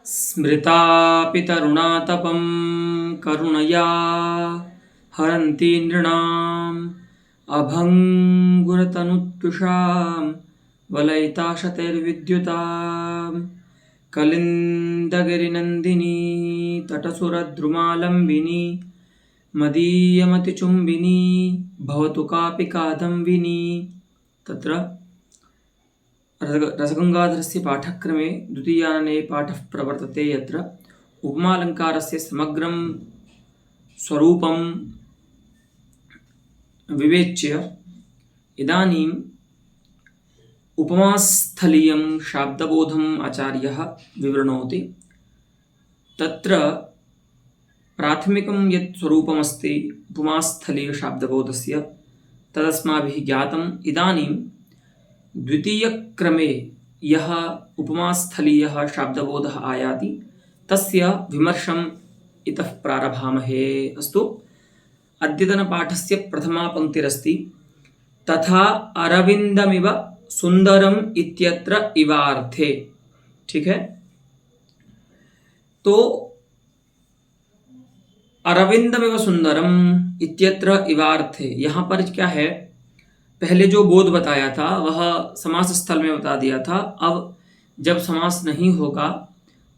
स्मृतापि तरुणातपं करुणया हरन्ति नृणाम् अभङ्गुरतनुत्युषां वलयिताशतैर्विद्युतां कलिन्दगिरिनन्दिनी तटसुरद्रुमालम्बिनी मदीयमतिचुम्बिनी भवतु कापि कादम्बिनी। तत्र रसगंगाधरस्य पाठक्रमे द्वितीयानने पाठः प्रवर्तते, यत्र उपमालङ्कारस्य समग्रं स्वरूपं विवेच्य इदानीम् उपमास्थलीयं शाब्दबोधम् आचार्यः विवृणोति। तत्र प्राथमिकं यत् स्वरूपमस्ति उपमास्थलीयशाब्दबोधस्य तदस्माभिः ज्ञातम्। इदानीं द्वितीयक्रमे यः उपमास्थलीयः शाब्दबोधः आयाति तस्य विमर्शम् इतः प्रारभामहे। अस्तु, अद्यतनपाठस्य प्रथमा पंक्तिरस्ति तथा अरविन्दमिव सुन्दरम् इत्यत्र इवार्थे। ठीक है, तो अरविन्दमिव सुन्दरम् इत्यत्र इवार्थे, यहाँ पर क्या है, पहले जो बोध बताया था वह समास स्थल में बता दिया था। अब जब समास नहीं होगा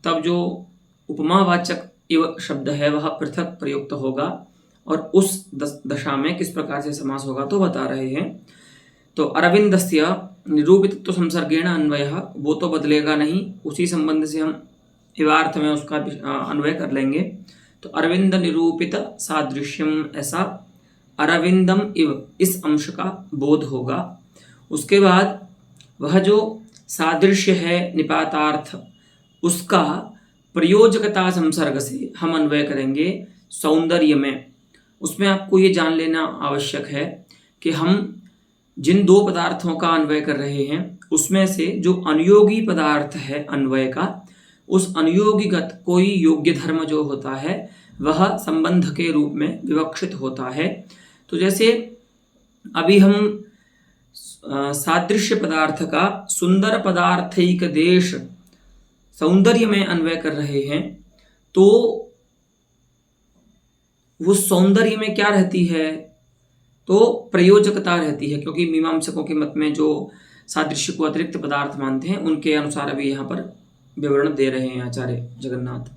तब जो उपमावाचक इव शब्द है वह पृथक प्रयुक्त होगा, और उस दशा में किस प्रकार से समास होगा तो बता रहे हैं। तो अरविंदस्य निरूपितत्व संसर्गेण अन्वयः, वो तो बदलेगा नहीं, उसी संबंध से हम इवार्थ में उसका अन्वय कर लेंगे। तो अरविंद निरूपित सादृश्यम, ऐसा अरविंदम इव इस अंश का बोध होगा। उसके बाद वह जो सादृश्य है निपातार्थ, उसका प्रयोजकता संसर्ग से हम अन्वय करेंगे सौंदर्य में। उसमें आपको ये जान लेना आवश्यक है कि हम जिन दो पदार्थों का अन्वय कर रहे हैं उसमें से जो अनुयोगी पदार्थ है अन्वय का, उस अनुयोगीगत कोई योग्य धर्म जो होता है वह संबंध के रूप में विवक्षित होता है। तो जैसे अभी हम सादृश्य पदार्थ का सुंदर पदार्थैक देश सौंदर्य में अन्वय कर रहे हैं, तो वो सौंदर्य में क्या रहती है, तो प्रयोजकता रहती है, क्योंकि मीमांसकों के मत में जो सादृश्य को अतिरिक्त पदार्थ मानते हैं उनके अनुसार अभी यहाँ पर विवरण दे रहे हैं आचार्य जगन्नाथ।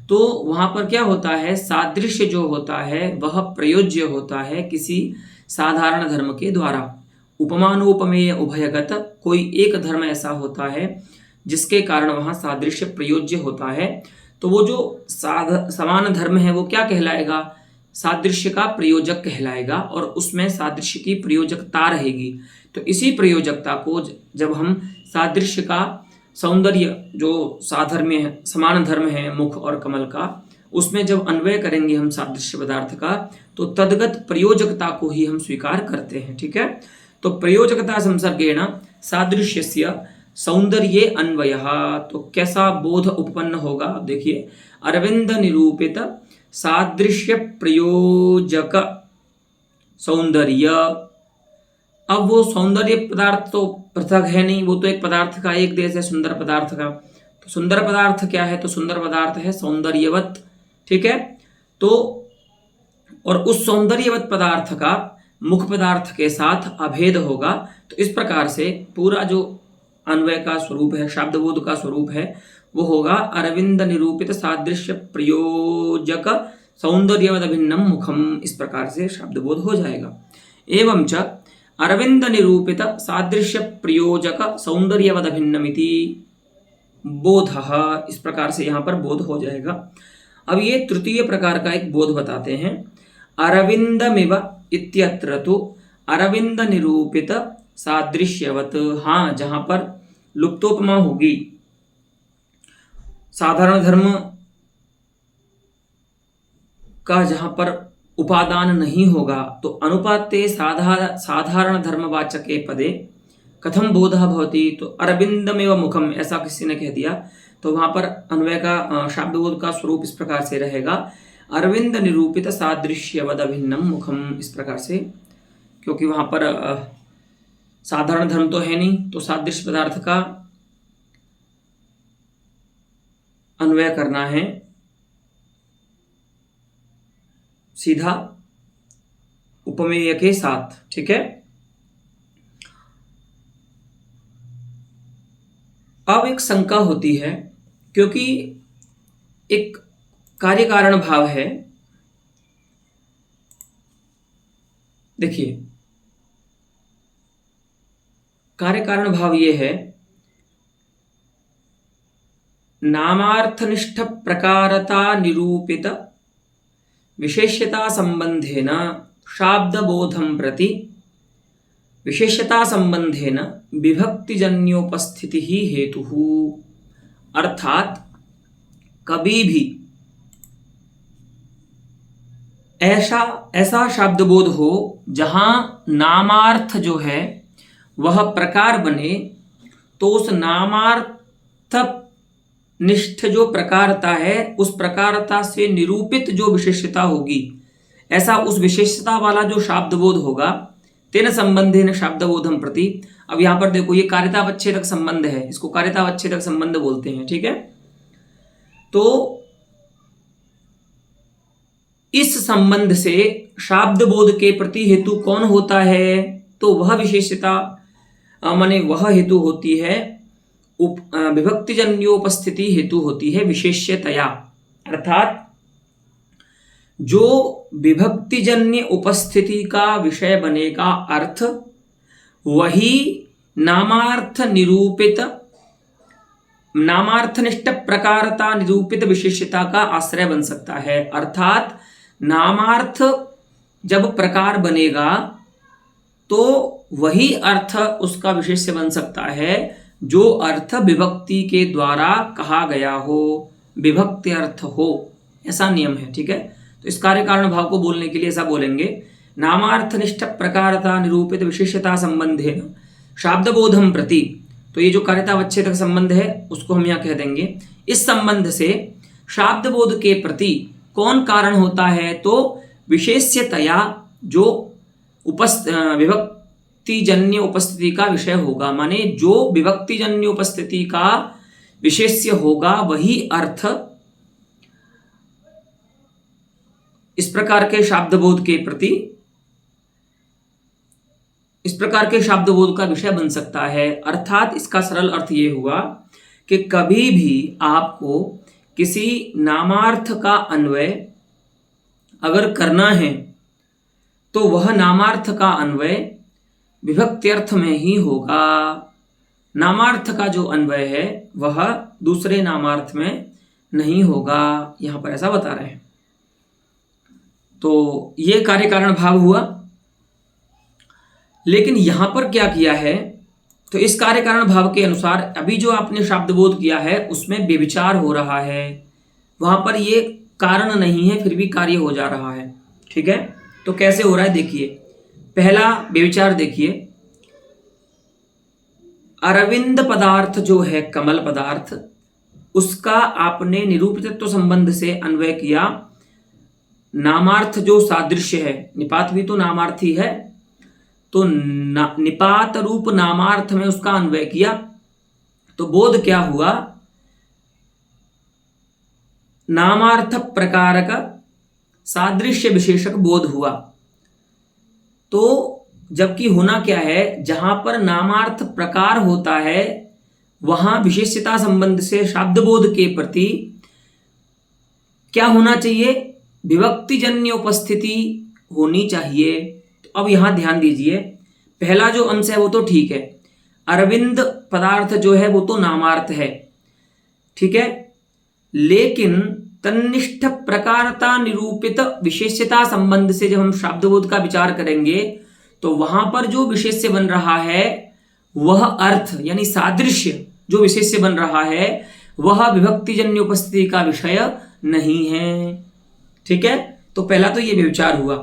तो वहाँ पर क्या होता है, सादृश्य जो होता है वह प्रयोज्य होता है किसी साधारण धर्म के द्वारा। उपमानोपमेय उभयगत, कोई एक धर्म ऐसा होता है जिसके कारण वहाँ सादृश्य प्रयोज्य होता है। तो वो जो समान धर्म है वो क्या कहलाएगा, सादृश्य का प्रयोजक कहलाएगा, और उसमें सादृश्य की प्रयोजकता रहेगी। तो इसी प्रयोजकता को जब हम सादृश्य का सौंदर्य जो साधर्म्य है, समान धर्म है मुख और कमल का, उसमें जब अन्वय करेंगे हम सादृश्य पदार्थ का, तो तद्गत प्रयोजकता को ही हम स्वीकार करते हैं। ठीक है, तो प्रयोजकता संसर्गेण सादृश्यस्य सौंदर्ये अन्वयः। तो कैसा बोध उत्पन्न होगा, देखिए, अरविंद निरूपित सादृश्य प्रयोजक सौंदर्य। अब वो सौंदर्य पदार्थ तो पृथक है नहीं, वो तो एक पदार्थ का एक देश है, सुंदर पदार्थ का। तो सुंदर पदार्थ क्या है, तो सुंदर पदार्थ है सौंदर्यवत। ठीक है, तो और उस सौंदर्यवत पदार्थ का मुख पदार्थ के साथ अभेद होगा। तो इस प्रकार से पूरा जो अन्वय का स्वरूप है, शब्दबोध का स्वरूप है, वो होगा अरविंद निरूपित सादृश्य प्रयोजक सौंदर्यवद भिन्नम मुखम। इस प्रकार से शब्दबोध हो जाएगा। एवं च अरविंद निरूपित सादृश्य प्रयोजक सौंदर्यवद भिन्नमिति बोधः, इस प्रकार से यहाँ पर बोध हो जाएगा। अब ये तृतीय प्रकार का एक बोध बताते हैं। अरविंदमिव इत्यत्र तो अरविंद निरूपित सादृश्यवत, हाँ, जहाँ पर लुप्तोपमा होगी, साधारण धर्म का जहाँ पर उपादान नहीं होगा, तो अनुपाते साधारण धर्मवाचके पदे कथम बोधः भवति, तो अरविंदमेव मुखम, ऐसा किसी ने कह दिया, तो वहाँ पर अन्वय का शब्दबोध का स्वरूप इस प्रकार से रहेगा, अरविंद निरूपित सादृश्यवद भिन्नम मुखम। इस प्रकार से, क्योंकि वहाँ पर साधारण धर्म तो है नहीं, तो सादृश्य पदार्थ का अन्वय करना है सीधा उपमेय के साथ। ठीक है, अब एक शंका होती है, क्योंकि एक कार्य कारण भाव है। देखिए, कार्य कारण भाव ये है, नामार्थनिष्ठ प्रकारता निरूपित विशेष्यता संबंधेन शाब्दबोधं प्रति विशेष्यता संबंधेन विभक्तिजन्योपस्थिति ही हेतुः। अर्थात कभी भी ऐसा शब्दबोध हो जहां नामार्थ जो है वह प्रकार बने, तो उस नामार्थ निष्ठ जो प्रकारता है उस प्रकारता से निरूपित जो विशेषता होगी, ऐसा उस विशेषता वाला जो शब्दबोध होगा, तेन संबंधेन शब्दबोधम प्रति। अब यहां पर देखो, ये कार्यतावच्छेदक संबंध है, इसको कार्यतावच्छेदक संबंध बोलते हैं। ठीक है, तो इस संबंध से शाब्दबोध के प्रति हेतु कौन होता है? तो वह विशेषता माने वह हेतु होती है विभक्तिजन्योपस्थिति हेतु होती है विशेष्यतया। अर्थात जो विभक्तिजन्य उपस्थिति का विषय बनेगा अर्थ, वही नामार्थनिष्ठ प्रकारता निरूपित विशेषता का आश्रय बन सकता है। अर्थात नामार्थ जब प्रकार बनेगा तो वही अर्थ उसका विशेष्य बन सकता है जो अर्थ विभक्ति के द्वारा कहा गया हो, विभक्ति अर्थ हो, ऐसा नियम है। ठीक है, तो इस कार्य कारण भाव को बोलने के लिए ऐसा बोलेंगे, नामार्थनिष्ठ प्रकारता निरूपित विशेषता संबंधेन शाब्दबोधम प्रति। तो ये जो कार्यतावच्छेदक संबंध है उसको हम यहाँ कह देंगे। इस संबंध से शाब्दबोध के प्रति कौन कारण होता है? तो विशेष्यतया जो विभक्तिजन्य उपस्थिति का विषय होगा, माने जो विभक्तिजन्य उपस्थिति का विशेष्य होगा वही अर्थ इस प्रकार के शब्दबोध का विषय बन सकता है। अर्थात इसका सरल अर्थ ये हुआ कि कभी भी आपको किसी नामार्थ का अन्वय अगर करना है तो वह नामार्थ का अन्वय विभक्त्यर्थ में ही होगा। नामार्थ का जो अन्वय है वह दूसरे नामार्थ में नहीं होगा, यहां पर ऐसा बता रहे हैं। तो ये कार्य कारण भाव हुआ। लेकिन यहां पर क्या किया है? तो इस कार्य कारण भाव के अनुसार अभी जो आपने शब्दबोध किया है उसमें व्यभिचार हो रहा है, वहां पर ये कारण नहीं है फिर भी कार्य हो जा रहा है। ठीक है, तो कैसे हो रहा है देखिए। पहला व्यभिचार देखिए, अरविंद पदार्थ जो है कमल पदार्थ, उसका आपने निरूपितत्व संबंध से अन्वय किया। नामार्थ जो सादृश्य है, निपात भी तो नामार्थी है, तो निपात रूप नामार्थ में उसका अन्वय किया। तो बोध क्या हुआ? नामार्थ प्रकारक सादृश्य विशेषक बोध हुआ। तो जबकि होना क्या है, जहां पर नामार्थ प्रकार होता है वहां विशेषता संबंध से शब्दबोध के प्रति क्या होना चाहिए? विभक्तिजन्य उपस्थिति होनी चाहिए। तो अब यहां ध्यान दीजिए, पहला जो अंश है वो तो ठीक है, अरविंद पदार्थ जो है वो तो नामार्थ है, ठीक है, लेकिन तन्निष्ठ प्रकारता निरूपित विशेष्यता संबंध से जब हम शब्दबोध का विचार करेंगे तो वहां पर जो विशेष्य बन रहा है वह अर्थ यानी सादृश्य जो विशेष्य बन रहा है वह विभक्तिजन्य उपस्थिति का विषय नहीं है। ठीक है, तो पहला तो ये विचार हुआ।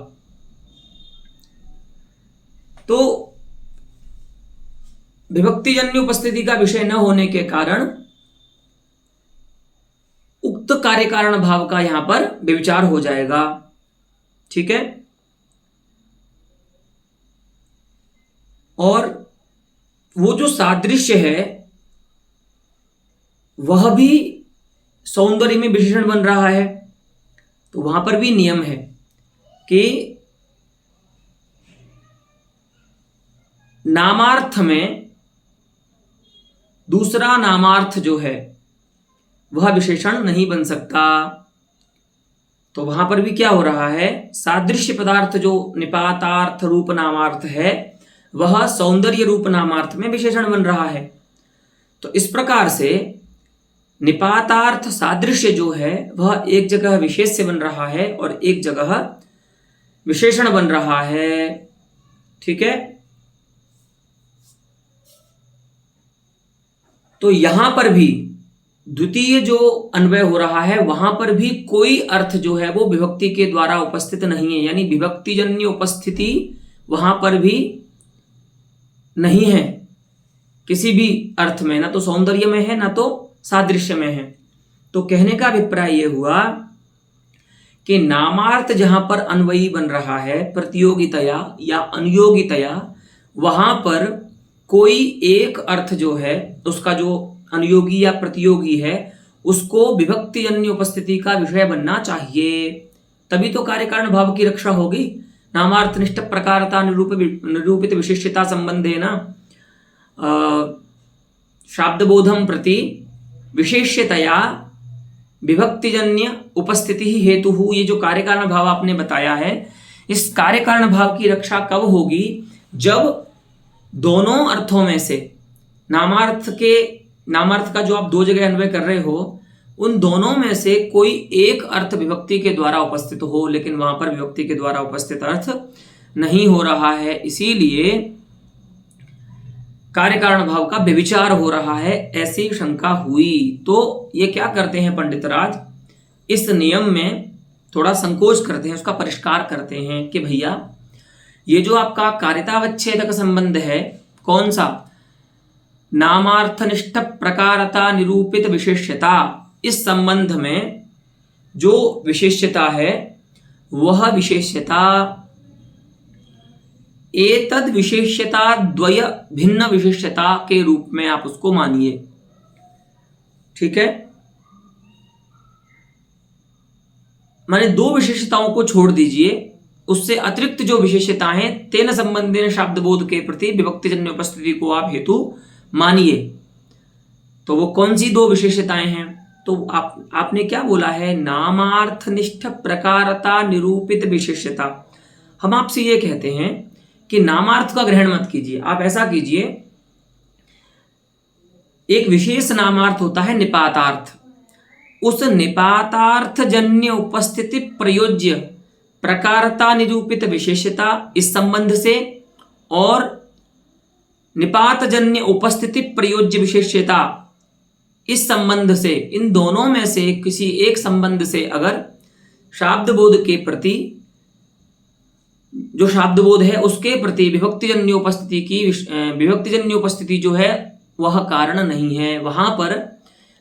तो विभक्तिजन्य उपस्थिति का विषय न होने के कारण उक्त कार्य कारण भाव का यहां पर विचार हो जाएगा। ठीक है, और वो जो सादृश्य है वह भी सौंदर्य में विशेषण बन रहा है, तो वहां पर भी नियम है कि नामार्थ में दूसरा नामार्थ जो है वह विशेषण नहीं बन सकता। तो वहां पर भी क्या हो रहा है, सादृश्य पदार्थ जो निपातार्थ रूप नामार्थ है वह सौंदर्य रूप नामार्थ में विशेषण बन रहा है। तो इस प्रकार से निपातार्थ सादृश्य जो है वह एक जगह विशेष्य बन रहा है और एक जगह विशेषण बन रहा है। ठीक है, तो यहां पर भी द्वितीय जो अन्वय हो रहा है वहां पर भी कोई अर्थ जो है वो विभक्ति के द्वारा उपस्थित नहीं है, यानी विभक्तिजन्य उपस्थिति वहां पर भी नहीं है किसी भी अर्थ में, ना तो सौंदर्य में है ना तो सादृश्य में है। तो कहने का अभिप्राय यह हुआ कि नामार्थ जहां पर अन्वयी बन रहा है प्रतियोगितया या अनुयोगितया, वहां पर कोई एक अर्थ जो है उसका जो अनुयोगी या प्रतियोगी है उसको विभक्तिजन्य उपस्थिति का विषय बनना चाहिए, तभी तो कार्यकारण भाव की रक्षा होगी। नामार्थनिष्ठ प्रकारता निरूपित विशिष्टता संबंधेन शाब्दबोधम प्रति विशेष्यतया विभक्तिजन्य उपस्थिति ही हेतु। ये जो कार्यकारण भाव आपने बताया है, इस कार्यकारण भाव की रक्षा कब होगी, जब दोनों अर्थों में से नामार्थ का जो आप दो जगह अन्वय कर रहे हो उन दोनों में से कोई एक अर्थ विभक्ति के द्वारा उपस्थित हो, लेकिन वहां पर विभक्ति के द्वारा उपस्थित अर्थ नहीं हो रहा है, इसीलिए कार्यकारण भाव का व्यभिचार हो रहा है, ऐसी शंका हुई। तो ये क्या करते हैं पंडितराज, इस नियम में थोड़ा संकोच करते हैं, उसका परिष्कार करते हैं कि भैया ये जो आपका कारितावच्छेदक संबंध है, कौन सा, नामार्थनिष्ठ प्रकारता निरूपित विशेष्यता, इस संबंध में जो विशेष्यता है वह विशेष्यता एतद विशेष्यता द्वय भिन्न विशेष्यता के रूप में आप उसको मानिए। ठीक है, माने दो विशेषताओं को छोड़ दीजिए, उससे अतिरिक्त जो विशेषताएं तेन संबंधित शब्दबोध के प्रति विभक्तिजन्य उपस्थिति को आप हेतु मानिए। तो वो कौन सी दो विशेषताएं हैं, तो आपने क्या बोला है, नामार्थनिष्ठ प्रकारता निरूपित विशेषता। हम आपसे ये कहते हैं कि नामार्थ का ग्रहण मत कीजिए, आप ऐसा कीजिए, एक विशेष नामार्थ होता है निपातार्थ, उस निपातार्थ जन्य उपस्थिति प्रयोज्य प्रकारता निरूपित विशेषता इस संबंध से और निपातजन्य उपस्थिति प्रयोज्य विशेष्यता इस संबंध से, इन दोनों में से किसी एक संबंध से अगर शाब्दबोध के प्रति, जो शाब्दबोध है उसके प्रति विभक्तिजन्य उपस्थिति जो है वह कारण नहीं है, वहां पर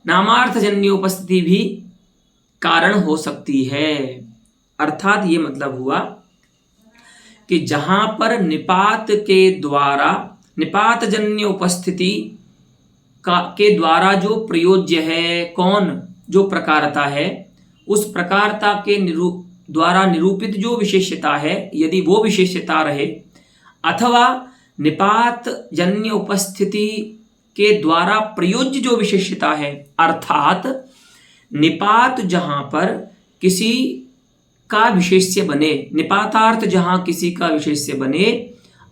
नामार्थजन्य उपस्थिति भी कारण हो सकती है। अर्थात ये मतलब हुआ कि जहां पर निपात के द्वारा निपातजन्य उपस्थिति के द्वारा जो प्रयोज्य है, कौन, जो प्रकारता है, उस प्रकारता के द्वारा निरूपित जो विशेष्यता है, यदि वो विशेष्यता रहे, अथवा निपात जन्य उपस्थिति के द्वारा प्रयोज्य जो विशेष्यता है, अर्थात निपात जहां पर किसी का विशेष्य बने, निपातार्थ जहां किसी का विशेष्य बने,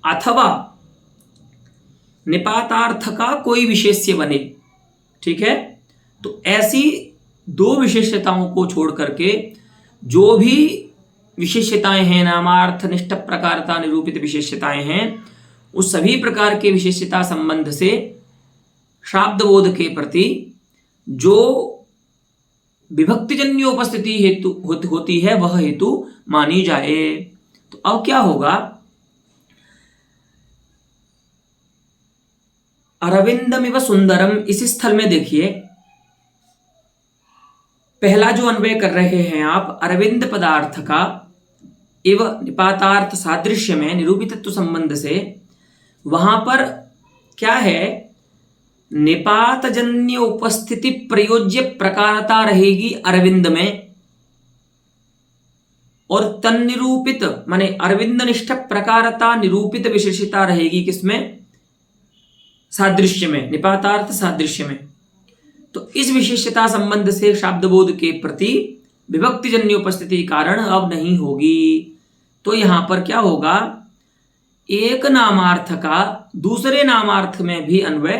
अथवा निपातार्थ का कोई विशेष्य बने। ठीक है, तो ऐसी दो विशेषताओं को छोड़ करके जो भी विशेषताएं हैं, नामार्थनिष्ठ प्रकारता निरूपित विशेषताएं हैं, उस सभी प्रकार के विशेषता संबंध से शाब्दबोध के प्रति जो विभक्तिजन्य उपस्थिति हेतु होती है वह हेतु मानी जाए। तो अब क्या होगा, अरविंदमिव सुंदरम, इस स्थल में देखिए पहला जो अन्वय कर रहे हैं आप, अरविंद पदार्थ का इव निपातार्थ सादृश्य में निरूपितत्व संबंध से, वहां पर क्या है, निपातजन्य उपस्थिति प्रयोज्य प्रकारता रहेगी अरविंद में, और तन्निरूपित माने अरविंद निष्ठ प्रकारता निरूपित विशेषता रहेगी किसमें? सादृश्य में, निपातार्थ सादृश्य में। तो इस विशेषता संबंध से शाब्दबोध के प्रति विभक्तिजन्य उपस्थिति कारण अब नहीं होगी। तो यहां पर क्या होगा? एक नामार्थ का दूसरे नामार्थ में भी अन्वय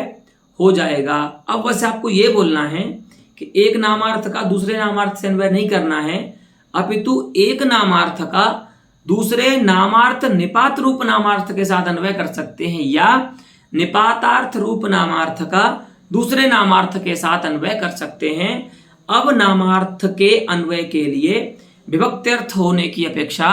हो जाएगा। अब बस आपको यह बोलना है कि एक नामार्थ का दूसरे नामार्थ से अन्वय नहीं करना है, अपितु एक नामार्थ का दूसरे नामार्थ निपात रूप नामार्थ के साथ अन्वय कर सकते हैं, या निपातार्थ रूप नामार्थ का दूसरे नामार्थ के साथ अन्वय कर सकते हैं। अब नामार्थ के अन्वय के लिए विभक्त्यर्थ होने की अपेक्षा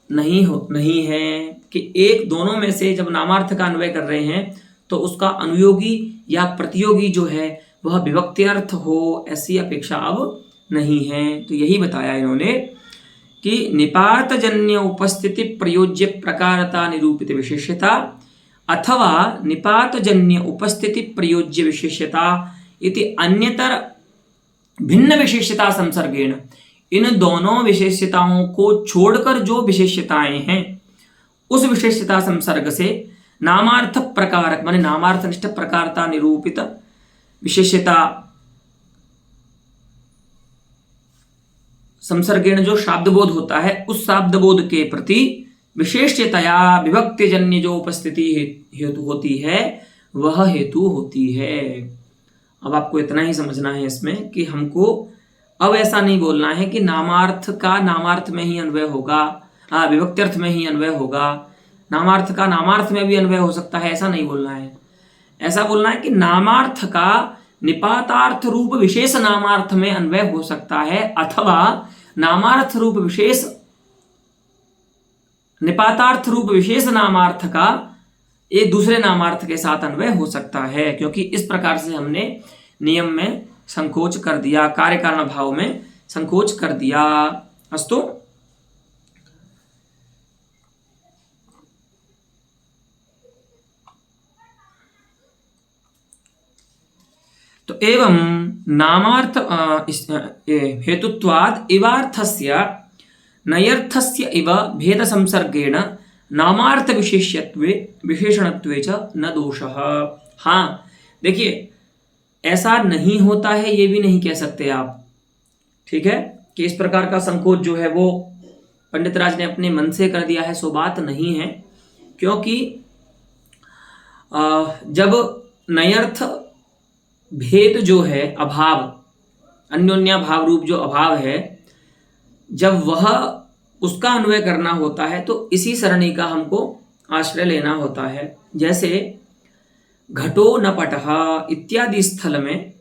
नहीं है कि एक दोनों में से जब नामार्थ का अन्वय कर रहे हैं तो उसका अनुयोगी या प्रतियोगी जो है वह विभक्त्यर्थ हो, ऐसी अपेक्षा अब नहीं है। तो यही बताया इन्होंने कि निपातजन्य उपस्थिति प्रयोज्य प्रकारता निरूपित विशेष्यता अथवा निपातजन्य उपस्थिति प्रयोज्य विशेष्यता इति अन्यतर भिन्न विशेष्यता संसर्गेण, इन दोनों विशेष्यताओं को छोड़कर जो विशेष्यताएं हैं उस विशेष्यता संसर्ग से नामार्थ प्रकारक माने नामार्थनिष्ठ प्रकारता निरूपित विशेष्यता संसर्गेण जो शाब्दबोध होता है उस शाब्दबोध के प्रति विशेष्यतया विभक्तिजन्य जो उपस्थिति हेतु होती है वह हेतु होती है। अब आपको इतना ही समझना है इसमें कि हमको अब ऐसा नहीं बोलना है कि नामार्थ का नामार्थ में ही अन्वय होगा, विभक्त्यर्थ में ही अन्वय होगा, नामार्थ का नामार्थ में भी अन्वय हो सकता है, ऐसा नहीं बोलना है। ऐसा बोलना है कि नामार्थ का निपातार्थ रूप विशेष नामार्थ में अन्वय हो सकता है, अथवा नामार्थ रूप विशेष निपातार्थ रूप विशेष नामार्थ का एक दूसरे नामार्थ के साथ अन्वय हो सकता है, क्योंकि इस प्रकार से हमने नियम में संकोच कर दिया, कार्य कारण भाव में संकोच कर दिया। अस्तु। तो एवं नामार्थ हेतुत्वाद इवार्थस्य नयर्थस्य इव भेद संसर्गेण नामार्थ विशेष्यत्वे विशेषणत्वे च न दोषः। हाँ देखिए, ऐसा नहीं होता है ये भी नहीं कह सकते आप, ठीक है, कि इस प्रकार का संकोच जो है वो पंडित राज ने अपने मन से कर दिया है, सो बात नहीं है। क्योंकि जब नयर्थ भेद जो है अभाव, अन्योन्या भाव रूप जो अभाव है, जब वह उसका अन्वय करना होता है तो इसी सरणी का हमको आश्रय लेना होता है। जैसे घटो न पटः इत्यादि स्थल में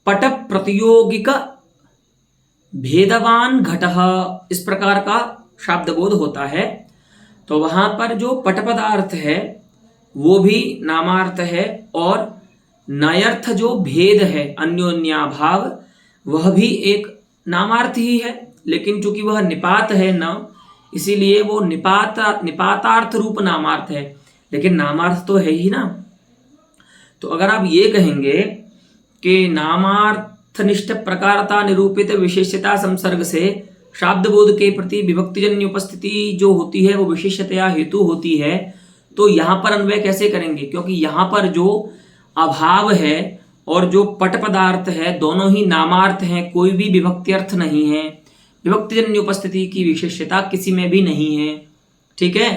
पट प्रतियोगिक भेदवान घटः इस प्रकार का शाब्दबोध होता है। तो वहां पर जो पट पदार्थ है वो भी नामार्थ है, और नयर्थ जो भेद है अन्योन्याभाव वह भी एक नामार्थ ही है, लेकिन चूंकि वह निपात है न, इसीलिए वो निपातार्थ रूप नामार्थ है, लेकिन नामार्थ तो है ही ना। तो अगर आप ये कहेंगे कि नामार्थनिष्ठ प्रकारता निरूपित विशेष्यता संसर्ग से शाब्दबोध के प्रति विभक्तिजन्य उपस्थिति जो होती है वो विशेषतया हेतु होती है, तो यहाँ पर अन्वय कैसे करेंगे? क्योंकि यहाँ पर जो अभाव है और जो पट पदार्थ है दोनों ही नामार्थ हैं, कोई भी विभक्त्यर्थ नहीं है, विभक्तिजन्य उपस्थिति की विशेषता किसी में भी नहीं है, ठीक है।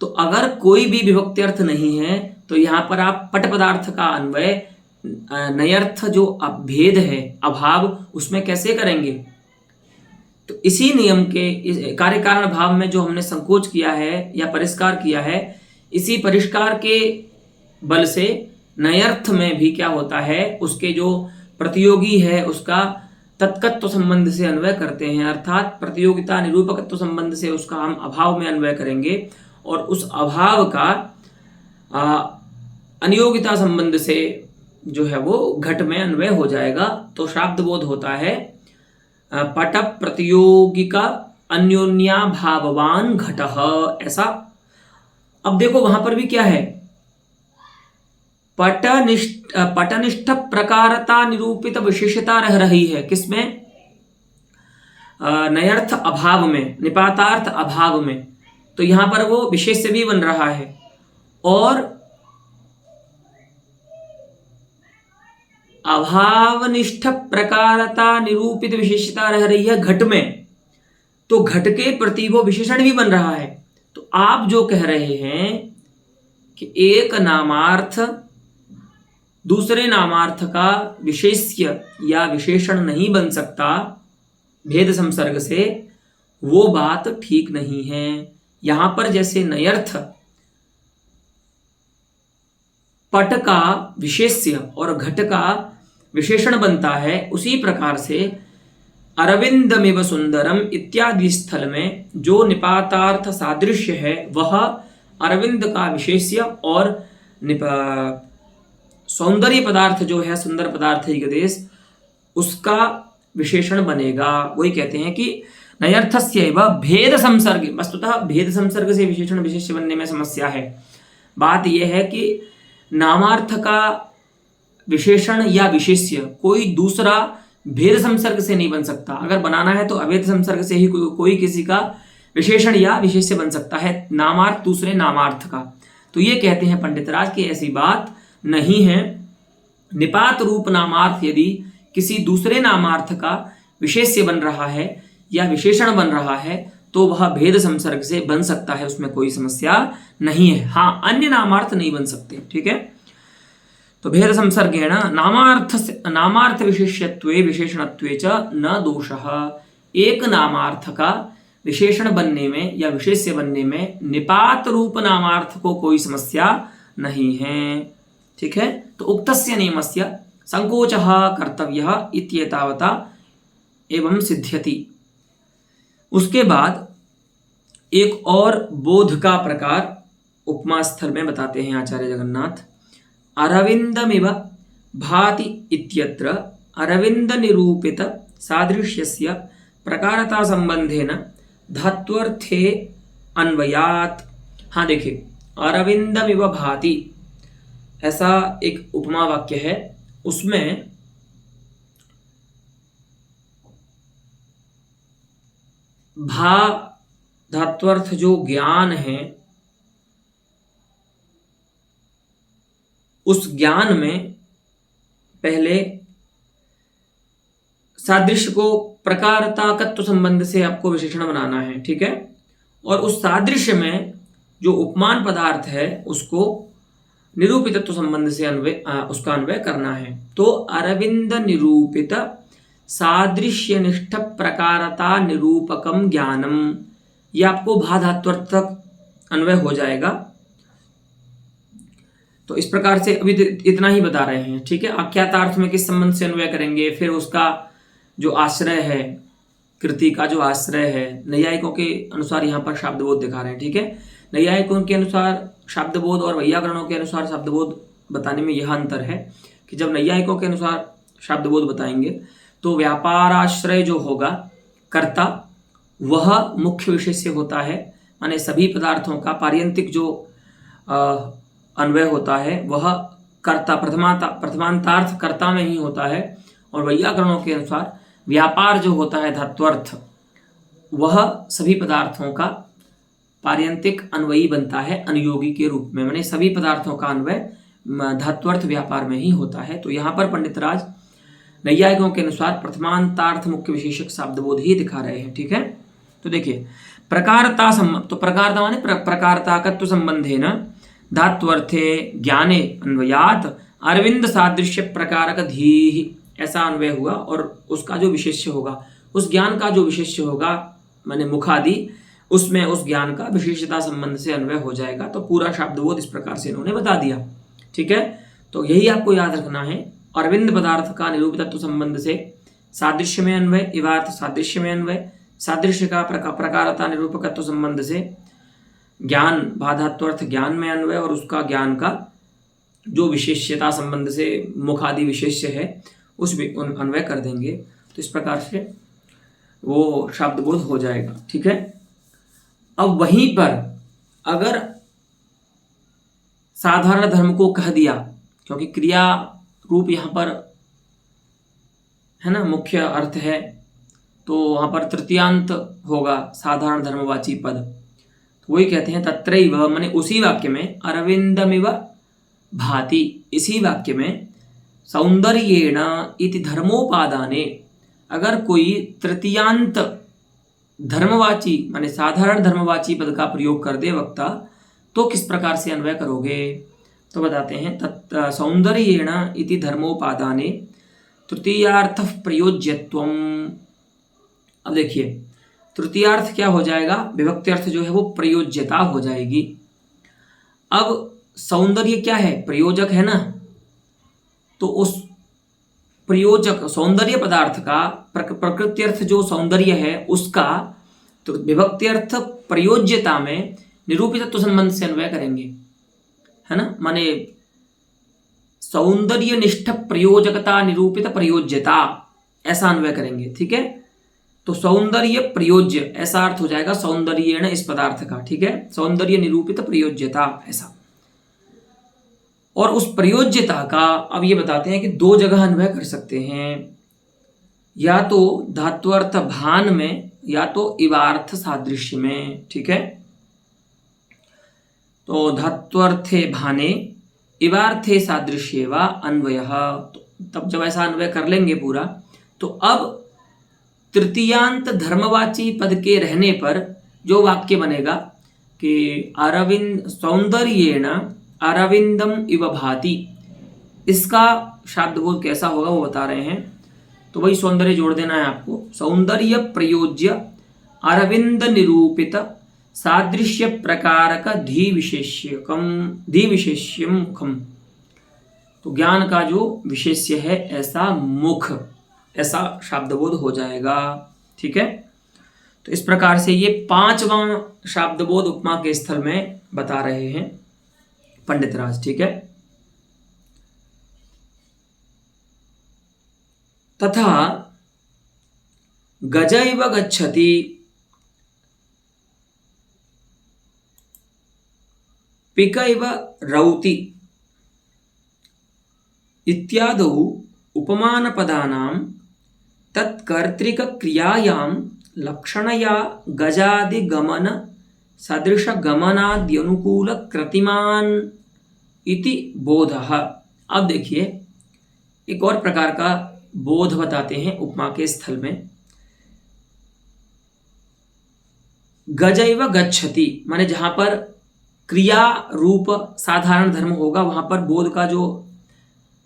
तो अगर कोई भी विभक्त्यर्थ नहीं है तो यहाँ पर आप पट पदार्थ का अन्वय नयर्थ जो भेद है अभाव उसमें कैसे करेंगे? तो इसी नियम के कार्य कारण भाव में जो हमने संकोच किया है या परिष्कार किया है, इसी परिष्कार के बल से नयर्थ में भी क्या होता है, उसके जो प्रतियोगी है उसका तत्कत्व संबंध से अन्वय करते हैं, अर्थात प्रतियोगिता निरूपकत्व संबंध से उसका हम अभाव में अन्वय करेंगे, और उस अभाव का अनियोगिता संबंध से जो है वो घट में अन्वय हो जाएगा। तो शाब्दबोध होता है पट प्रतियोगिका अन्योन्या भाववान घटः, ऐसा। अब देखो वहां पर भी क्या है, पटनिष्ठ प्रकारता निरूपित विशेषता रह रही है। किसमें? नयर्थ अभाव में, निपातार्थ अभाव में। तो यहां पर वो विशेष्य भी बन रहा है। और अभावनिष्ठ प्रकारता निरूपित विशेषता रह रही है घट में, तो घट के प्रति वो विशेषण भी बन रहा है। तो आप जो कह रहे हैं कि एक नामार्थ दूसरे नामार्थ का विशेष्य या विशेषण नहीं बन सकता भेद संसर्ग से, वो बात ठीक नहीं है। यहां पर जैसे नयर्थ पट का विशेष्य और घट का विशेषण बनता है, उसी प्रकार से अरविंदमिव सुंदरम इत्यादि स्थल में जो निपातार्थ सादृश्य है वह अरविंद का विशेष्य और सौंदर्य पदार्थ जो है, सुंदर पदार्थ है गदेश, उसका विशेषण बनेगा। वही कहते हैं कि नयर्थस्यैव भेद संसर्ग, वस्तुतः भेद संसर्ग से विशेषण विशेष्य बनने में समस्या है। बात यह है कि नामार्थ का विशेषण या विशेष्य कोई दूसरा भेद संसर्ग से नहीं बन सकता। अगर बनाना है तो अभेद संसर्ग से ही कोई किसी का विशेषण या विशेष्य बन सकता है, नामार्थ दूसरे नामार्थ का। तो ये कहते हैं पंडितराज कि ऐसी बात नहीं है। निपात रूप नामार्थ यदि किसी दूसरे नामार्थ का विशेष्य बन रहा है या विशेषण बन रहा है तो वह भेद संसर्ग से बन सकता है, उसमें कोई समस्या नहीं है। हाँ, अन्य नामार्थ नहीं बन सकते। ठीक है, तो भेद संसर्गेण नामार्थ विशेष्यत्वे विशेषणत्वे च न दोषः। एक नामार्थ का विशेषण बनने में या विशेष्य बनने में निपात रूप नामार्थ को कोई समस्या नहीं है। ठीक है, तो उक्तस्य नियमस्य संकोचः कर्तव्यः इत्येतावता एवं सिद्ध्यति। उसके बाद एक और बोध का प्रकार उपमा स्थल में बताते हैं आचार्य जगन्नाथ। अरविंदमिव भाति इत्यत्र अरविंद निरूपित सादृश्यस्य प्रकारता संबंधेन धात्वर्थे अन्वयात्। हाँ देखिए, अरविंदमिव भाति ऐसा एक उपमा वाक्य है, उसमें भा धात्वर्थ जो ज्ञान है, उस ज्ञान में पहले सादृश्य को प्रकारताकत्व संबंध से आपको विशेषण बनाना है। ठीक है, और उस सादृश्य में जो उपमान पदार्थ है उसको निरूपितत्व संबंध से उसका अन्वय करना है। तो अरविंद निरूपित सादृश्यनिष्ठ प्रकारता निरूपकम ज्ञानम, ये आपको भाधात्वर्थ तक अन्वय हो जाएगा। तो इस प्रकार से अभी इतना ही बता रहे हैं। ठीक है, आख्यातार्थ में किस संबंध से अन्वय करेंगे, फिर उसका जो आश्रय है, कृति का जो आश्रय है, नैयायिकों के अनुसार यहाँ पर शब्दबोध दिखा रहे हैं। ठीक है, नैयायिकों के अनुसार शब्दबोध और वैयाकरणों के अनुसार शब्दबोध बताने में यह अंतर है कि जब नैयायिकों के अनुसार शब्दबोध बताएंगे तो व्यापाराश्रय जो होगा कर्ता, वह मुख्य विषय से होता है। माने सभी पदार्थों का पार्यंतिक जो अन्वय होता है वह कर्ता प्रथमांतार्थ कर्ता में ही होता है। और वैयाकरणों के अनुसार व्यापार जो होता है धात्वर्थ, वह सभी पदार्थों का पार्यंतिक अन्वयी बनता है अनुयोगी के रूप में। माने सभी पदार्थों का अन्वय धात्वर्थ व्यापार में ही होता है। तो यहाँ पर पंडितराज नैयायिकों के अनुसार प्रथमांतार्थ मुख्य विशेषक शब्दबोध ही दिखा रहे हैं। ठीक है, तो देखिए प्रकारता तो प्रकारता माने प्रकारताकत्व संबंधेन धात्वर्थे ज्ञाने अन्वयात अरविंद सादृश्य प्रकारक धी, ऐसा अन्वय हुआ। और उसका जो विशेष्य होगा, उस ज्ञान का जो विशेष्य होगा माने मुखादि, उसमें उस ज्ञान का विशेषता संबंध से अन्वय हो जाएगा। तो पूरा शब्दबोध इस प्रकार से इन्होंने बता दिया। ठीक है, तो यही आपको याद रखना है। अरविंद पदार्थ का निरूपितत्व संबंध से सादृश्य में अन्वय, इवार्थ सादृश्य में अन्वय, सादृश्य का प्रकारता निरूपकत्व संबंध से ज्ञान बाधात्वर्थ ज्ञान में अन्वय, और उसका ज्ञान का जो विशेष्यता संबंध से मुखादि विशेष्य है उस अन्वय कर देंगे। तो इस प्रकार से वो शब्दबोध हो जाएगा। ठीक है, अब वहीं पर अगर साधारण धर्म को कह दिया क्योंकि क्रिया रूप यहाँ पर है ना मुख्य अर्थ है, तो वहाँ पर तृतीयांत होगा साधारण धर्मवाची पद। तो वही कहते हैं तत्रैव, माने उसी वाक्य में, अरविंदमिव भाति, इसी वाक्य में सौंदर्येण इति धर्मोपादाने, अगर कोई तृतीयांत धर्मवाची माने साधारण धर्मवाची पद का प्रयोग कर दे वक्ता, तो किस प्रकार से अन्वय करोगे? तो बताते हैं सौंदर्येण इति धर्मोपादाने तृतीयार्थ प्रयोज्यत्वम। अब देखिए तृतीयार्थ क्या हो जाएगा, विभक्ति अर्थ जो है वो प्रयोज्यता हो जाएगी। अब सौंदर्य क्या है, प्रयोजक है ना, तो उस प्रयोजक सौंदर्य पदार्थ का प्रकृति अर्थ जो सौंदर्य है उसका तो विभक्ति अर्थ प्रयोज्यता में निरूपितत्व संबंध से अन्वय करेंगे, है ना, माने सौंदर्य निष्ठ प्रयोजकता निरूपित प्रयोज्यता, ऐसा अन्वय करेंगे। ठीक है, तो सौंदर्य प्रयोज्य ऐसा अर्थ हो जाएगा सौंदर्येण इस पदार्थ का। ठीक है, सौंदर्य निरूपित प्रयोज्यता ऐसा। और उस प्रयोज्यता का अब ये बताते हैं कि दो जगह अन्वय कर सकते हैं, या तो धात्वर्थ भान में या तो इवार्थ सादृश्य में। ठीक है, तो धात्वर्थे भाने इवार्थे सादृश्ये वा अन्वयः, तो तब जब ऐसा अन्वय कर लेंगे पूरा, तो अब तृतीयांत धर्मवाची पद के रहने पर जो वाक्य बनेगा कि अरविंद सौंदर्येण अरविंदम इव भाति, इसका शब्दबोध कैसा होगा वो बता रहे हैं। तो वही सौंदर्य जोड़ देना है आपको, सौंदर्य प्रयोज्य अरविंद निरूपित सादृश्य प्रकारक धी विशेष्यम मुखम, तो ज्ञान का जो विशेष्य है ऐसा मुख, ऐसा शब्दबोध हो जाएगा। ठीक है, तो इस प्रकार से ये पांचवां शब्दबोध उपमा के स्थल में बता रहे हैं पंडितराज। ठीक है, तथा गजैव गच्छति पिकैव रौति इत्यादौ उपमानपदानां तत्कर्तृकक्रियायां लक्षणया गजादिगमन सदृशगमनाद्यनुकूलकृतिमान् इति बोधः। अब देखिए एक और प्रकार का बोध बताते हैं उपमा के स्थल में। गजैव गच्छति माने जहां पर क्रिया रूप साधारण धर्म होगा वहां पर बोध का जो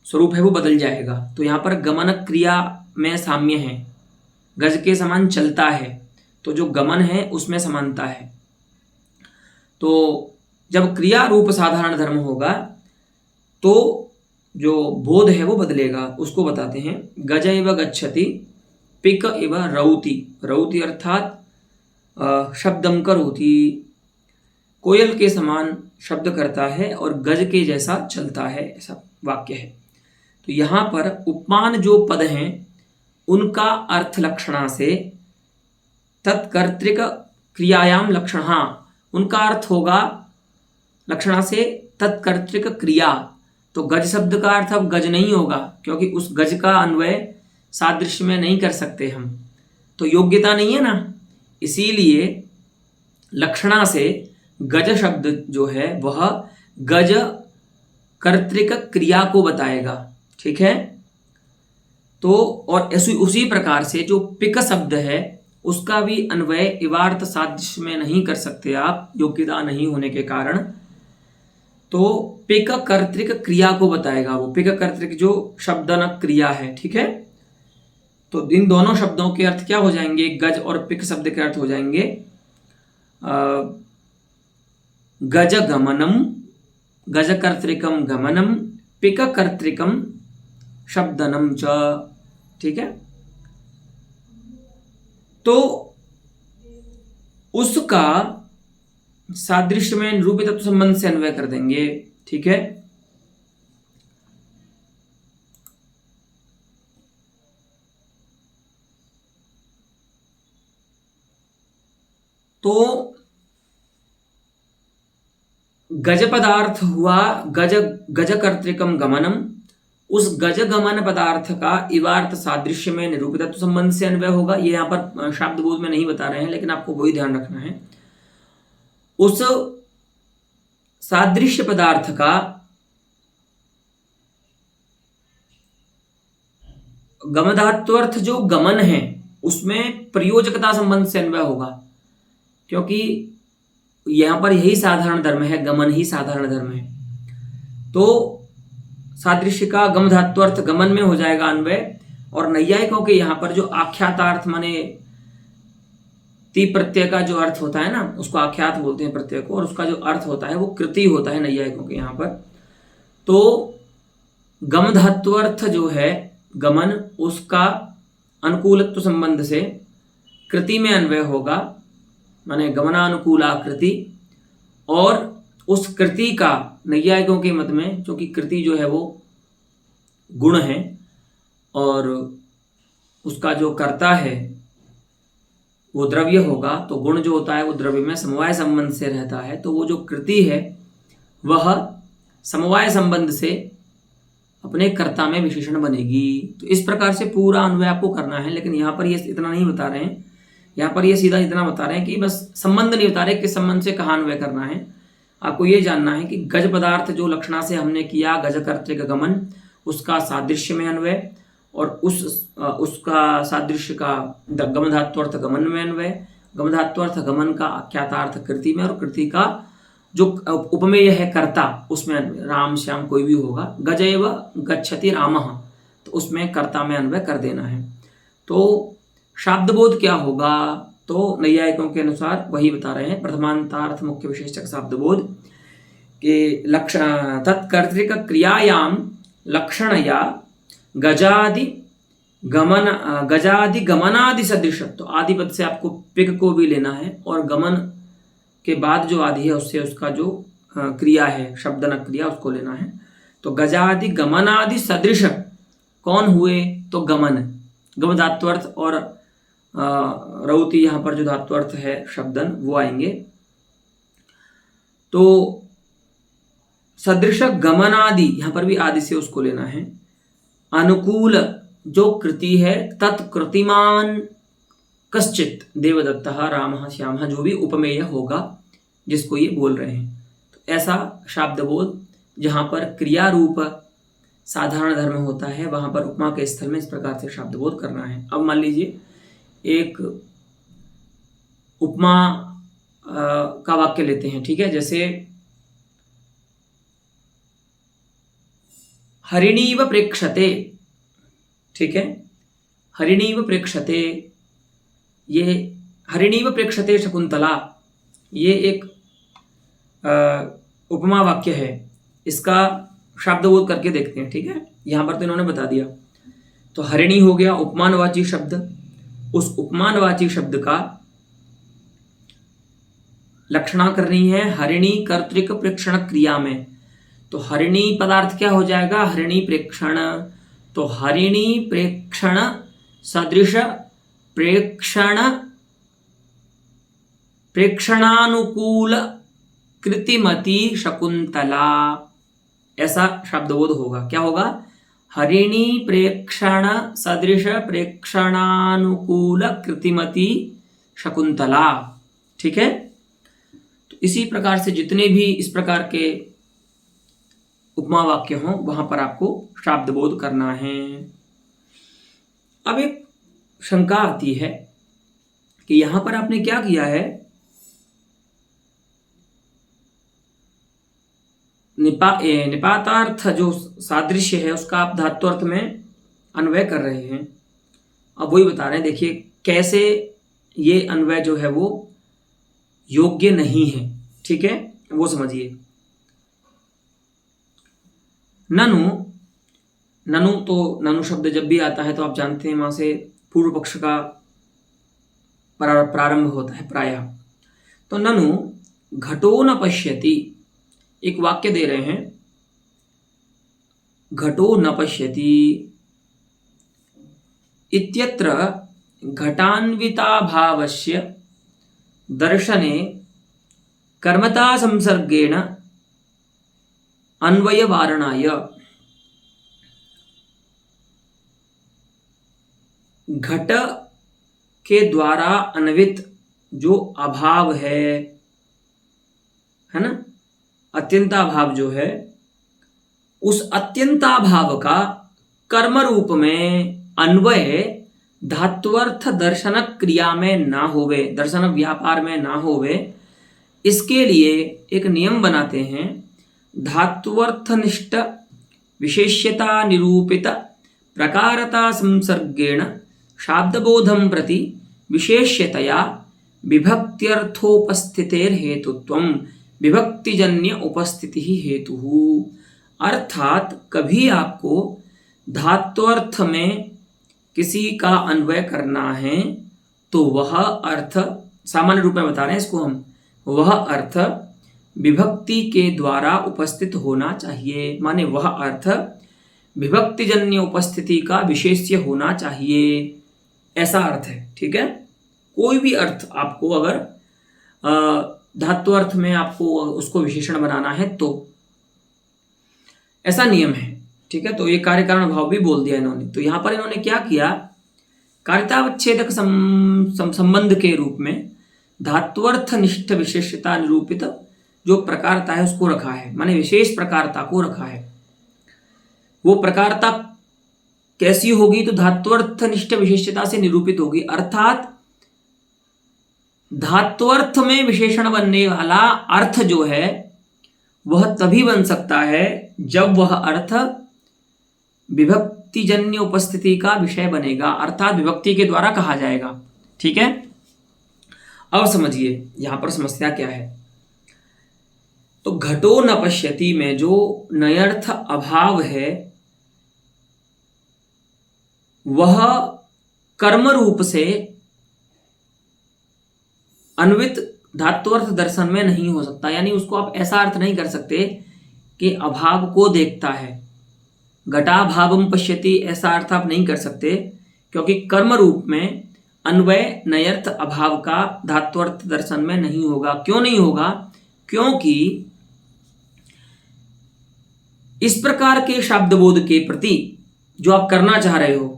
स्वरूप है वो बदल जाएगा। तो यहाँ पर गमन क्रिया में साम्य है, गज के समान चलता है, तो जो गमन है उसमें समानता है। तो जब क्रिया रूप साधारण धर्म होगा तो जो बोध है वो बदलेगा, उसको बताते हैं गज इव गच्छति पिक इव रौति। रौति अर्थात शब्दम करोति, कोयल के समान शब्द करता है और गज के जैसा चलता है, ऐसा वाक्य है। तो यहाँ पर उपमान जो पद हैं उनका अर्थ लक्षणा से तत्कर्तृक क्रियायाम लक्षण, हाँ उनका अर्थ होगा लक्षणा से तत्कर्तृक क्रिया। तो गज शब्द का अर्थ अब गज नहीं होगा, क्योंकि उस गज का अन्वय सादृश्य में नहीं कर सकते हम, तो योग्यता नहीं है ना, इसीलिए लक्षणा से गज शब्द जो है वह गज कर्तृक क्रिया को बताएगा। ठीक है, तो और उसी प्रकार से जो पिक शब्द है उसका भी अन्वय इवार्थ सादृश्य में नहीं कर सकते आप, योग्यता नहीं होने के कारण। तो पिक कर्तृक क्रिया को बताएगा, वो पिक कर्तृक जो शब्दन क्रिया है। ठीक है, तो इन दोनों शब्दों के अर्थ क्या हो जाएंगे, गज और पिक शब्द के अर्थ हो जाएंगे गज गमनम, गज कर्तृकम गमनम, पिक कर्तृकम शब्दनम च। ठीक है, तो उसका सादृश्य में निरूपित तत्व संबंध से अन्वय कर देंगे। ठीक है, तो गज पदार्थ हुआ गज गज कर्तृकम गमनम, उस गज गमन पदार्थ का इवार्थ सादृश्य में निरूपितत्व संबंध से अन्वय होगा। ये यहाँ पर शब्द बोध में नहीं बता रहे हैं, लेकिन आपको वही ध्यान रखना है। उस सादृश्य पदार्थ का गमधात्वर्थ जो गमन है उसमें प्रयोजकता संबंध से अन्वय होगा, क्योंकि यहां पर यही साधारण धर्म है, गमन ही साधारण धर्म है। तो सादृश्य का गमधात्वर्थ गमन में हो जाएगा अन्वय। और नैयायिकों के यहाँ पर जो आख्यातार्थ माने ती प्रत्यय का जो अर्थ होता है ना, उसको आख्यात बोलते हैं प्रत्यय को, और उसका जो अर्थ होता है वो कृति होता है नैयायिकों के यहाँ पर। तो गमधात्वर्थ जो है गमन, उसका अनुकूलत्व संबंध से कृति में अन्वय होगा, माने गमनानुकूला कृति। और उस कृति का नैयायिकों के मत में, क्योंकि कृति जो है वो गुण है और उसका जो कर्ता है वो द्रव्य होगा, तो गुण जो होता है वो द्रव्य में समवाय संबंध से रहता है। तो वो जो कृति है वह समवाय संबंध से अपने कर्ता में विशेषण बनेगी। तो इस प्रकार से पूरा अन्वय आपको करना है, लेकिन यहाँ पर ये इतना नहीं बता रहे हैं। यहाँ पर ये सीधा इतना बता रहे हैं कि बस संबंध नहीं बता रहे किस संबंध से कहाँ अन्वय करना है। आपको ये जानना है कि गज पदार्थ जो लक्षणा से हमने किया गज कर्तृक गमन, उसका सादृश्य में अन्वय, और उसका सादृश्य का गमधात्वर्थ गमन में अन्वय, गमधात्वर्थ गमन का आख्यातार्थ कृति में, और कृति का जो उपमेय है कर्ता उसमें अन्वय। राम श्याम कोई भी होगा, गजैव गच्छति रामः, तो उसमें कर्ता में अन्वय कर देना है। तो शाब्दबोध क्या होगा, तो नैयायिकों के अनुसार वही बता रहे हैं, प्रथमांतार्थ मुख्य विशेषक शाब्दबोध के लक्षण तत्कर्तृक क्रियायाम लक्षणया गजादि गमनादि सदृश। तो आदि पद से आपको पिग को भी लेना है, और गमन के बाद जो आदि है उससे उसका जो क्रिया है शब्दनक क्रिया उसको लेना है। तो गजादि गमनादि सदृश कौन हुए, तो गमन, गम धात्वर्थ और रौति यहाँ पर जो धात्वर्थ है शब्दन वो आएंगे। तो सदृश गमनादि यहाँ पर भी आदि से उसको लेना है। अनुकूल जो कृति है तत्कृतिमान कश्चित देवदत्तः रामः श्यामः, जो भी उपमेय होगा जिसको ये बोल रहे हैं। तो ऐसा शाब्दबोध जहाँ पर क्रिया रूप साधारण धर्म होता है वहाँ पर उपमा के स्थल में इस प्रकार से शाब्दबोध करना है। अब मान लीजिए एक उपमा का वाक्य लेते हैं, ठीक है। जैसे हरिणीव प्रेक्षते, ठीक है, हरिणीव प्रेक्षते, ये हरिणीव प्रेक्षते शकुंतला, ये एक उपमा वाक्य है। इसका शब्दबोध करके देखते हैं, ठीक है। यहाँ पर तो इन्होंने बता दिया। तो हरिणी हो गया उपमानवाची शब्द, उस उपमानवाची शब्द का लक्षणा करनी है हरिणी कर्तृक प्रेक्षण क्रिया में। तो हरिणी पदार्थ क्या हो जाएगा, हरिणी प्रेक्षण। तो हरिणी प्रेक्षण सदृश प्रेक्षणानुकूल कृतिमती शकुंतला, ऐसा शब्दबोध होगा। क्या होगा, हरिणी प्रेक्षण सदृश प्रेक्षणानुकूल कृतिमती शकुंतला, ठीक है। तो इसी प्रकार से जितने भी इस प्रकार के उपमा वाक्य हों वहां पर आपको शाब्दबोध करना है। अब एक शंका आती है कि यहां पर आपने क्या किया है, निपातार्थ जो सादृश्य है उसका आप धात्वर्थ में अन्वय कर रहे हैं। अब वही बता रहे हैं, देखिए कैसे ये अन्वय जो है वो योग्य नहीं है, ठीक है, वो समझिए। ननु, ननु तो ननु शब्द जब भी आता है तो आप जानते हैं वहां से पूर्व पक्ष का प्रारंभ होता है प्रायः। तो ननु घटो न पश्यति, एक वाक्य दे रहे हैं, घटो न पश्यति इत्यत्र घटान्विताभावस्य दर्शने कर्मता संसर्गेण अन्वय वारणाय घट के द्वारा अन्वित जो अभाव है ना, अत्यंताभाव जो है, उस अत्यंताभाव का कर्म रूप में अन्वय धात्वर्थ दर्शन क्रिया में ना होवे, दर्शन व्यापार में ना होवे, इसके लिए एक नियम बनाते हैं। धात्वर्थनिष्ठ विशेष्यता निरूपित प्रकारता संसर्गेण शाब्दबोधं प्रति विशेष्यतया विभक्त्यर्थोपस्थितेर हेतुत्वम विभक्तिजन्य उपस्थिति ही हेतुः। अर्थात कभी आपको धात्वर्थ में किसी का अन्वय करना है तो वह अर्थ, सामान्य रूप में बता रहे हैं इसको हम, वह अर्थ विभक्ति के द्वारा उपस्थित होना चाहिए। माने वह अर्थ विभक्तिजन्य उपस्थिति का विशेष्य होना चाहिए, ऐसा अर्थ है। ठीक है, कोई भी अर्थ आपको अगर धात्वर्थ में आपको उसको विशेषण बनाना है तो ऐसा नियम है। ठीक है, तो ये कार्य कारण भाव भी बोल दिया इन्होंने। तो यहां पर इन्होंने क्या किया, कारितावच्छेदक संबंध के रूप में धात्वर्थ निष्ठ विशेषता निरूपित जो प्रकारता है उसको रखा है, माने विशेष प्रकारता को रखा है। वो प्रकारता कैसी होगी, तो धात्वर्थ निष्ठ विशेषता से निरूपित होगी। अर्थात धात्वर्थ में विशेषण बनने वाला अर्थ जो है वह तभी बन सकता है जब वह अर्थ विभक्तिजन्य उपस्थिति का विषय बनेगा, अर्थात विभक्ति के द्वारा कहा जाएगा। ठीक है, अब समझिए यहां पर समस्या क्या है। तो घटो न पश्यति में जो नयर्थ अभाव है वह कर्म रूप से अन्वित धात्वर्थ दर्शन में नहीं हो सकता। यानी उसको आप ऐसा अर्थ नहीं कर सकते कि अभाव को देखता है, घटाभावम पश्यति, ऐसा अर्थ आप नहीं कर सकते, क्योंकि कर्म रूप में अन्वय नयर्थ अभाव का धात्वर्थ दर्शन में नहीं होगा। क्यों नहीं होगा, क्योंकि इस प्रकार के शब्दबोध के प्रति जो आप करना चाह रहे हो,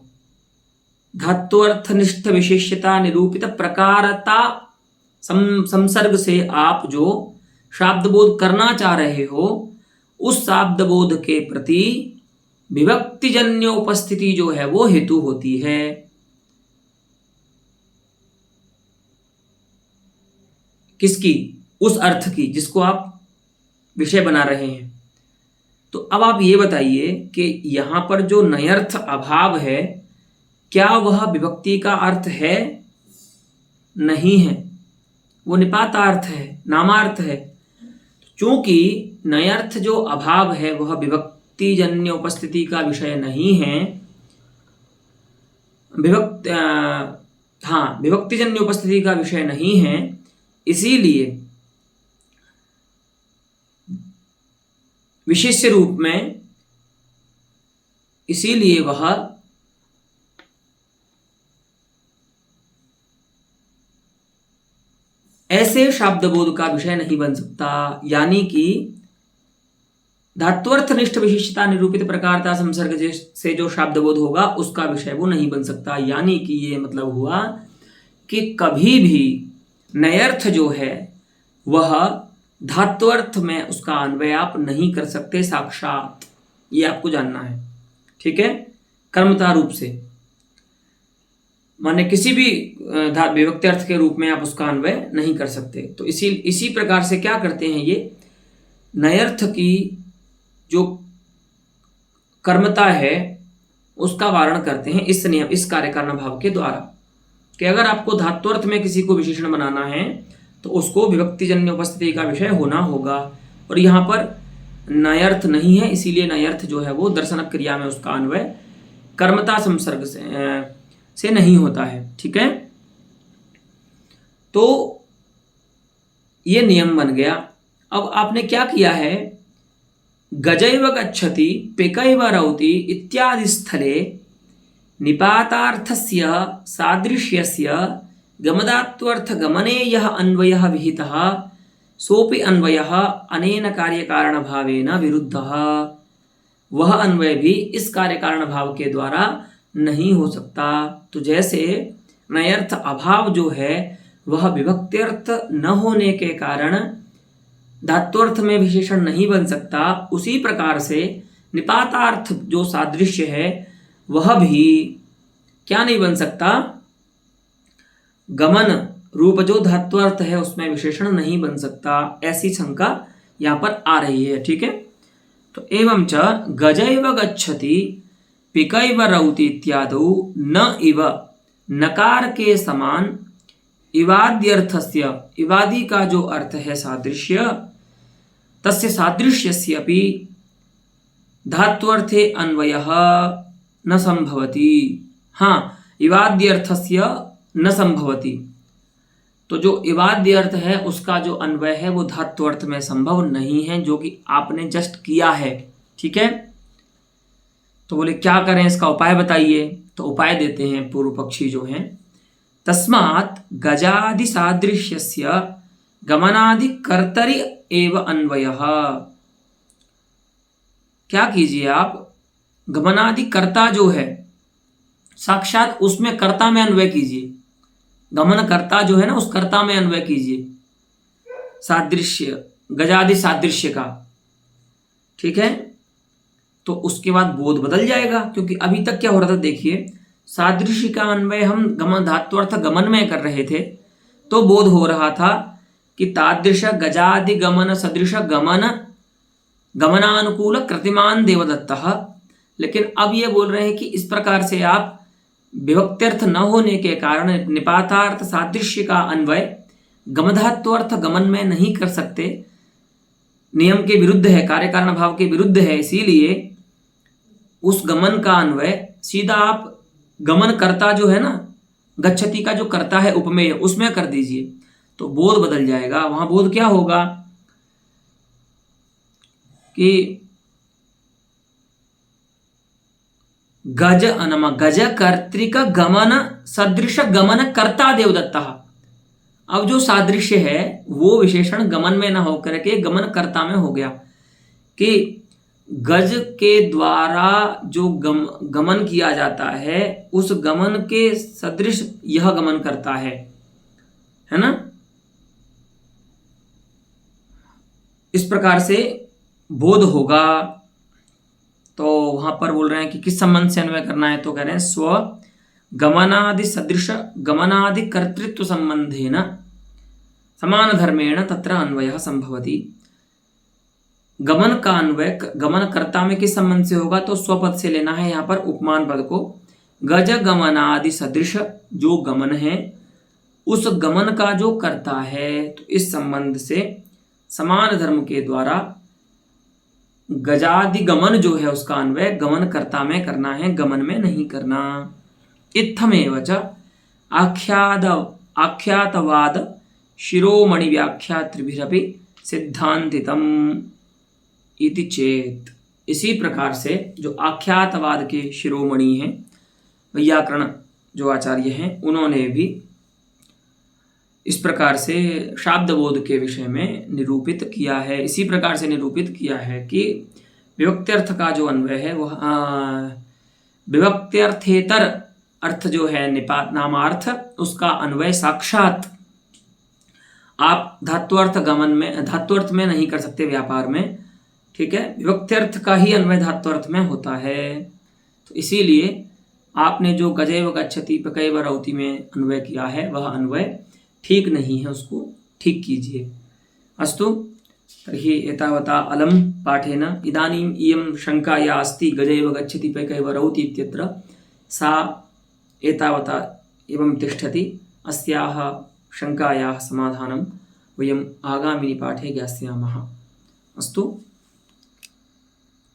धात्वर्थनिष्ठ विशेष्यता निरूपित प्रकारता संसर्ग से आप जो शाब्दबोध करना चाह रहे हो, उस शाब्दबोध के प्रति विभक्तिजन्य उपस्थिति जो है वो हेतु होती है। किसकी, उस अर्थ की जिसको आप विषय बना रहे हैं। तो अब आप ये बताइए कि यहां पर जो नयर्थ अभाव है क्या वह विभक्ति का अर्थ है? नहीं है, वो निपातार्थ है, नामार्थ है। चूंकि नयर्थ जो अभाव है वह विभक्तिजन्य उपस्थिति का विषय नहीं है, विभक्तिजन्य उपस्थिति का विषय नहीं है, इसीलिए विशेष्य रूप में, इसीलिए वह ऐसे शब्दबोध का विषय नहीं बन सकता। यानी कि धात्वर्थनिष्ठ विशिष्टता निरूपित प्रकारता संसर्ग से जो शब्दबोध होगा उसका विषय वो नहीं बन सकता। यानी कि ये मतलब हुआ कि कभी भी नयर्थ जो है वह धात्वर्थ में उसका अन्वय आप नहीं कर सकते साक्षात, ये आपको जानना है। ठीक है, कर्मता रूप से, माने किसी भी विभक्ति अर्थ के रूप में आप उसका अन्वय नहीं कर सकते। तो इसी प्रकार से क्या करते हैं, ये नयर्थ की जो कर्मता है उसका वारण करते हैं इस नियम, इस कार्य कारण भाव के द्वारा, कि अगर आपको धात्वर्थ में किसी को विशेषण बनाना है तो उसको विभक्तिजन्य उपस्थिति का विषय होना होगा। और यहाँ पर नयर्थ नहीं है, इसीलिए नयर्थ जो है वो दर्शन क्रिया में उसका अन्वय कर्मता संसर्ग से नहीं होता है। ठीक है, तो ये नियम बन गया। अब आपने क्या किया है, गजैव गच्छति पेकैव रौति इत्यादि स्थले निपातार्थस्य सादृश्यस्य गमदात्वर्थ गमने यह अन्वयः विहितः सोपि अन्वयः अनेन कार्यकारणभावेन विरुद्धः, वह अन्वय भी इस कार्यकारण भाव के द्वारा नहीं हो सकता। तो जैसे नयर्थ अभाव जो है वह विभक्त्यर्थ न होने के कारण धात्वर्थ में विशेषण नहीं बन सकता, उसी प्रकार से निपातार्थ जो सादृश्य है वह भी क्या नहीं बन सकता, गमन रूप जो धात्वर्थ है उसमें विशेषण नहीं बन सकता। ऐसी शंका यहाँ पर आ रही है। ठीक है, तो एवं च गजैव गच्छति पिकैव रौति इत्यादौ न इव नकार के समान इवाद्यर्थस्य, इवादि का जो अर्थ है सादृश्य, तस्य सादृश्यस्य अपि धात्वर्थे अन्वयः न संभवति। हाँ, इवाद्यर्थस्य न संभवति, तो जो इवाद्य अर्थ है उसका जो अन्वय है वो धात्वर्थ में संभव नहीं है, जो कि आपने जस्ट किया है। ठीक है, तो बोले क्या करें, इसका उपाय बताइए। तो उपाय देते हैं पूर्व पक्षी जो हैं, तस्मात् गजादि सादृश्यस्य गमनादि कर्तरि एव अन्वयः। क्या कीजिए आप, गमनादि कर्ता जो है साक्षात उसमें कर्ता में अन्वय कीजिए, गमन कर्ता जो है ना उस कर्ता में अन्वय कीजिए सादृश्य, गजादि सादृश्य का। ठीक है, तो उसके बाद बोध बदल जाएगा, क्योंकि अभी तक क्या हो रहा था, देखिए सादृश्य का अन्वय हम गमन धात्वर्थ गमन में कर रहे थे, तो बोध हो रहा था कि तादृश गजादि गमन सदृश गमन गमनानुकूल कृतिमान देवदत्तः। लेकिन अब ये बोल रहे हैं कि इस प्रकार से आप विभक्त्यर्थ न होने के कारण निपातार्थ सादृश्य का अन्वय गमधात्वर्थ गमन में नहीं कर सकते, नियम के विरुद्ध है, कार्यकारण भाव के विरुद्ध है। इसीलिए उस गमन का अन्वय सीधा आप गमन कर्ता जो है ना, गच्छति का जो कर्ता है उपमेय, उसमें कर दीजिए, तो बोध बदल जाएगा। वहां बोध क्या होगा कि गज अनमा गज कर्तृक गमन सदृश गमन कर्ता देवदत्तः। अब जो सादृश्य है वो विशेषण गमन में न होकर के गमन कर्ता में हो गया, कि गज के द्वारा जो गमन किया जाता है उस गमन के सदृश यह गमन करता है ना। इस प्रकार से बोध होगा। तो वहां पर बोल रहे हैं कि किस संबंध से अन्वय करना है, तो कह रहे हैं स्व गमनादि सदृश गमनादि कर्तृत्व संबंधेन समान धर्मेण तत्र अन्वयः संभवति। गमन का अन्वय गमन कर्ता में किस संबंध से होगा, तो स्वपद से लेना है यहाँ पर उपमान पद को। गज गमनादि सदृश जो गमन है उस गमन का जो कर्ता है, तो इस संबंध से समान धर्म के द्वारा गजादि गमन जो है उसका अन्वय गमन कर्ता में करना है, गमन में नहीं करना। इत्थमेव च आख्यातवाद शिरोमणि व्याख्यात्रिभिरपि सिद्धांतितम इति चेत। इसी प्रकार से जो आख्यातवाद के शिरोमणि हैं, वैयाकरण जो आचार्य हैं, उन्होंने भी इस प्रकार से शाब्दबोध के विषय में निरूपित किया है। इसी प्रकार से निरूपित किया है कि विभक्त्यर्थ का जो अन्वय है वह विभक्त्यर्थेतर अर्थ जो है निपात नामार्थ, उसका अन्वय साक्षात आप धात्वर्थ गमन में, धात्वर्थ में नहीं कर सकते व्यापार में। ठीक है, विभक्त्यर्थ का ही अन्वय धात्वर्थ में होता है। तो इसीलिए आपने जो गजैव गच्छति पिकैव रौति में अन्वय किया है वह अन्वय ठीक नहीं है, उसको ठीक कीजिए। अस्तु, तर्हि एतावता अलम पाठेन इदानीम् इयं शंका या अस्ति गजैव गच्छति पिकैव रौति इत्यत्र, सा एतावता एवं तिष्ठति। अस्याः शंकायाः समाधानं वयम् आगामिनि पाठे ज्ञास्यामः। अस्तु।